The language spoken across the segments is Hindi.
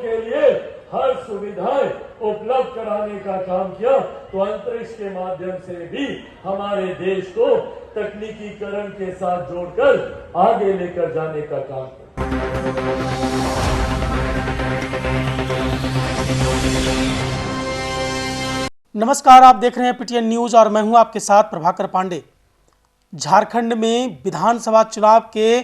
के लिए हर सुविधाएं उपलब्ध कराने का काम किया, तो अंतरिक्ष के माध्यम से भी हमारे देश को तकनीकीकरण के साथ जोड़कर आगे लेकर जाने का काम किया। नमस्कार, आप देख रहे हैं पीटीएन न्यूज और मैं हूं आपके साथ प्रभाकर पांडे। झारखंड में विधानसभा चुनाव के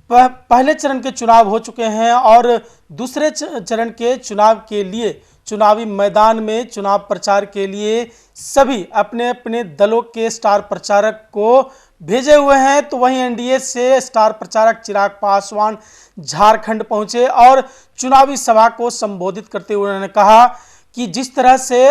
पहले चरण के चुनाव हो चुके हैं और दूसरे चरण के चुनाव के लिए चुनावी मैदान में चुनाव प्रचार के लिए सभी अपने अपने दलों के स्टार प्रचारक को भेजे हुए हैं। तो वहीं एनडीए से स्टार प्रचारक चिराग पासवान झारखंड पहुंचे और चुनावी सभा को संबोधित करते हुए उन्होंने कहा कि जिस तरह से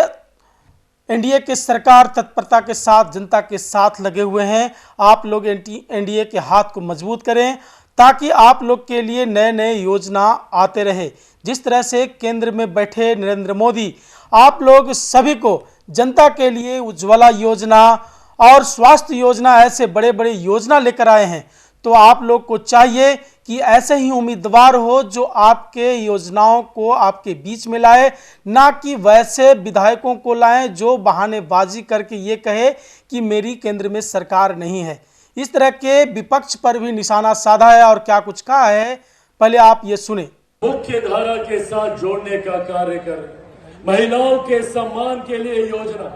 एनडीए के सरकार तत्परता के साथ जनता के साथ लगे हुए हैं, आप लोग एनडीए के हाथ को मजबूत करें ताकि आप लोग के लिए नए नए योजना आते रहे। जिस तरह से केंद्र में बैठे नरेंद्र मोदी आप लोग सभी को जनता के लिए उज्ज्वला योजना और स्वास्थ्य योजना ऐसे बड़े बड़े योजना लेकर आए हैं, तो आप लोग को चाहिए कि ऐसे ही उम्मीदवार हो जो आपके योजनाओं को आपके बीच में लाए, ना कि वैसे विधायकों को लाएं जो बहानेबाजी करके ये कहे कि मेरी केंद्र में सरकार नहीं है। इस तरह के विपक्ष पर भी निशाना साधा है और क्या कुछ कहा है, पहले आप ये सुने। मुख्य धारा के साथ जोड़ने का कार्य कर, महिलाओं के सम्मान के लिए योजना,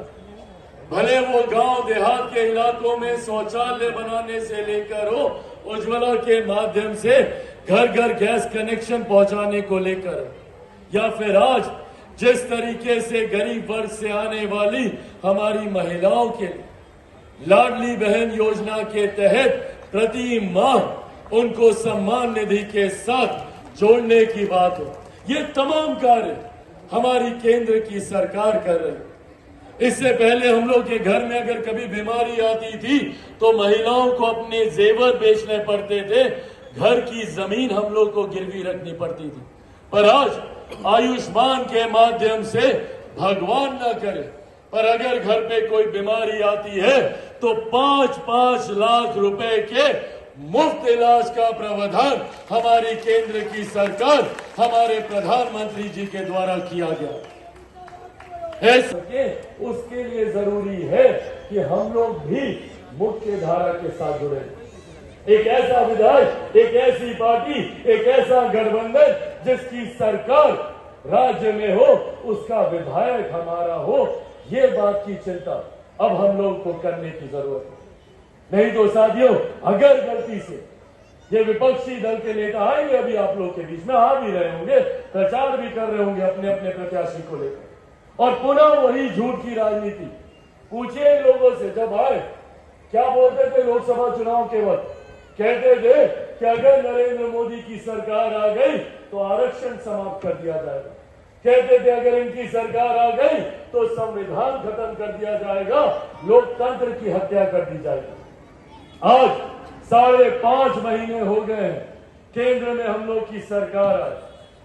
भले वो गांव देहात के इलाकों में शौचालय बनाने से लेकर हो, उज्ज्वला के माध्यम से घर घर गैस कनेक्शन पहुंचाने को लेकर, या फिर आज जिस तरीके से गरीब वर्ग से आने वाली हमारी महिलाओं के लाडली बहन योजना के तहत प्रति माह उनको सम्मान निधि के साथ जोड़ने की बात हो, ये तमाम कार्य हमारी केंद्र की सरकार कर रही है। इससे पहले हम लोग के घर में अगर कभी बीमारी आती थी तो महिलाओं को अपने जेवर बेचने पड़ते थे, घर की जमीन हम लोग को गिरवी रखनी पड़ती थी। पर आज आयुष्मान के माध्यम से भगवान न करे, पर अगर घर पे कोई बीमारी आती है तो 5-5 लाख रुपए के मुफ्त इलाज का प्रावधान हमारी केंद्र की सरकार हमारे प्रधानमंत्री जी के द्वारा किया गया है। उसके लिए जरूरी है कि हम लोग भी मुख्य धारा के साथ जुड़े। एक ऐसा विधायक, एक ऐसी पार्टी, एक ऐसा गठबंधन जिसकी सरकार राज्य में हो, उसका विधायक हमारा हो, ये बात की चिंता अब हम लोग को करने की जरूरत है। नहीं तो साथियों, अगर गलती से ये विपक्षी दल के नेता आएंगे, अभी आप लोग के बीच में आ भी रहे होंगे, प्रचार भी कर रहे होंगे अपने अपने प्रत्याशी को लेकर, और पुनः वही झूठ की राजनीति। पूछिए लोगों से, जब आए क्या बोलते थे लोकसभा चुनाव के वक्त? कहते थे कि अगर नरेंद्र मोदी की सरकार आ गई तो आरक्षण समाप्त कर दिया जाएगा। कहते थे अगर इनकी सरकार आ गई तो संविधान खत्म कर दिया जाएगा, लोकतंत्र की हत्या कर दी जाएगी। आज 5.5 महीने हो गए हैं, केंद्र में हम लोग की सरकार आई,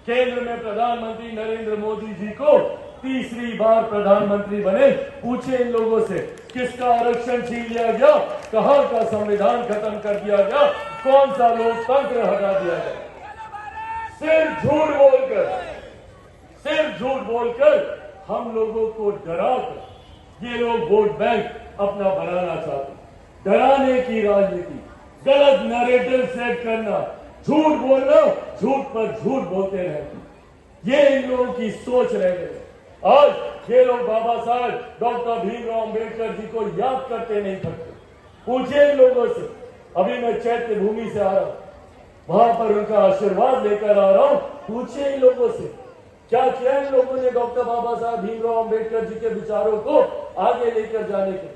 केंद्र में प्रधानमंत्री नरेंद्र मोदी जी को तीसरी बार प्रधानमंत्री बने। पूछे इन लोगों से, किसका आरक्षण छीन लिया गया, कहां का संविधान खत्म कर दिया गया, कौन सा लोकतंत्र हटा दिया गया? सिर्फ झूठ बोलकर हम लोगों को डराकर ये लोग वोट बैंक अपना बनाना चाहते। डराने की राजनीति, गलत नैरेटिव सेट करना, झूठ बोलना, झूठ पर झूठ बोलते रहना, ये इन लोगों की सोच रह गई। आज ये लोग बाबा साहब डॉक्टर भीमराव अंबेडकर जी को याद करते नहीं थकते। पूछिए इन लोगों से, अभी मैं चैत्य भूमि से आ रहा हूं, वहां पर उनका आशीर्वाद लेकर आ रहा हूं। पूछिए इन लोगों से, क्या किया इन लोगों ने डॉक्टर बाबा साहब भीमराव अंबेडकर जी के विचारों को आगे लेकर जाने के?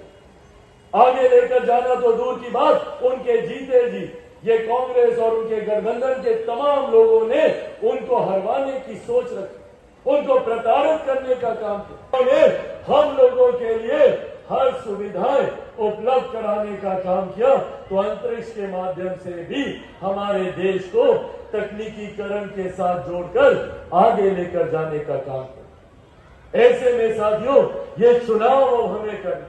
आगे लेकर जाना तो दूर की बात, उनके जीते जी ये कांग्रेस और उनके गठबंधन के तमाम लोगों ने उनको हरवाने की सोच रखी, उनको प्रताड़ित करने का काम किया। हम लोगों के लिए हर सुविधाएं उपलब्ध कराने का काम किया, तो अंतरिक्ष के माध्यम से भी हमारे देश को तकनीकीकरण के साथ जोड़कर आगे लेकर जाने का काम किया। ऐसे में साथियों, ये चुनाव हमें करना,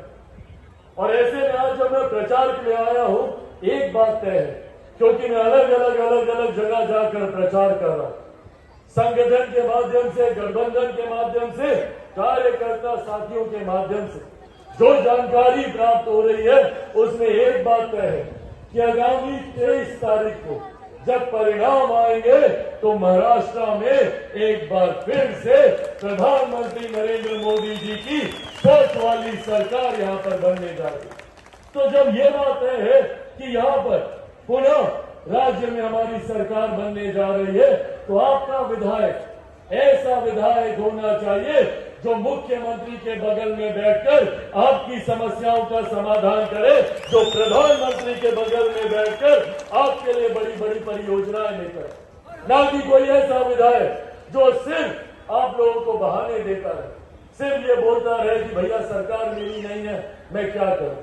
और ऐसे में आज जब मैं प्रचार के लिए आया हूं, एक बात तय है, क्योंकि मैं अलग अलग जगह जाकर प्रचार कर रहा हूं। संगठन के माध्यम से, गठबंधन के माध्यम से, कार्यकर्ता साथियों के माध्यम से जो जानकारी प्राप्त हो रही है उसमें एक बात तय है कि आगामी 23 तारीख को जब परिणाम आएंगे तो महाराष्ट्र में एक बार फिर से प्रधानमंत्री नरेंद्र मोदी जी की सोच वाली सरकार यहां पर बनने जा रही है। तो जब ये बात है कि यहां पर पुनः राज्य में हमारी सरकार बनने जा रही है तो आपका विधायक ऐसा विधायक होना चाहिए जो मुख्यमंत्री के बगल में बैठकर आपकी समस्याओं का समाधान करे, जो प्रधानमंत्री के बगल में बैठकर आपके लिए बड़ी बड़ी परियोजनाएं लेकर, ना कि कोई ऐसा विधायक जो सिर्फ आप लोगों को बहाने देता है, सिर्फ ये बोलता रहे कि भैया सरकार मेरी नहीं है, मैं क्या करूं,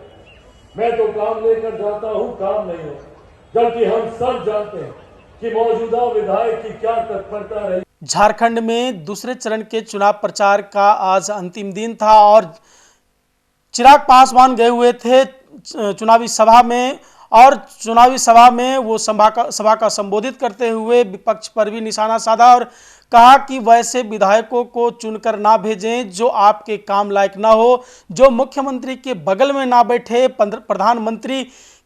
मैं तो काम लेकर जाता हूं, काम नहीं है। जबकि हम सब जानते हैं कि मौजूदा विधायक की क्या तत्परता रही। झारखंड में दूसरे चरण के चुनाव प्रचार का आज अंतिम दिन था और चिराग पासवान गए हुए थे चुनावी सभा में, और चुनावी सभा में वो सभा का संबोधित करते हुए विपक्ष पर भी निशाना साधा और कहा कि वैसे विधायकों को चुनकर ना भेजें जो आपके काम लायक ना हो, जो मुख्यमंत्री के बगल में ना बैठे, प्रधानमंत्री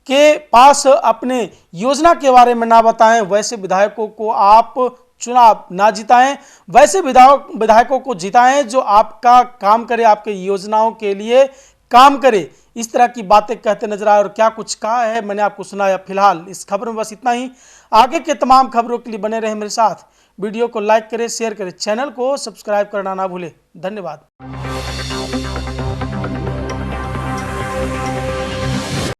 के पास अपने योजना के बारे में ना बताएं, वैसे विधायकों को आप चुनाव ना जिताएं, वैसे विधायकों को जिताएं जो आपका काम करे, आपके योजनाओं के लिए काम करे। इस तरह की बातें कहते नजर आए और क्या कुछ कहा है मैंने आपको सुनाया। फिलहाल इस खबर में बस इतना ही। आगे के तमाम खबरों के लिए बने रहे मेरे साथ। वीडियो को लाइक करें, शेयर करें, चैनल को सब्सक्राइब करना ना भूलें। धन्यवाद।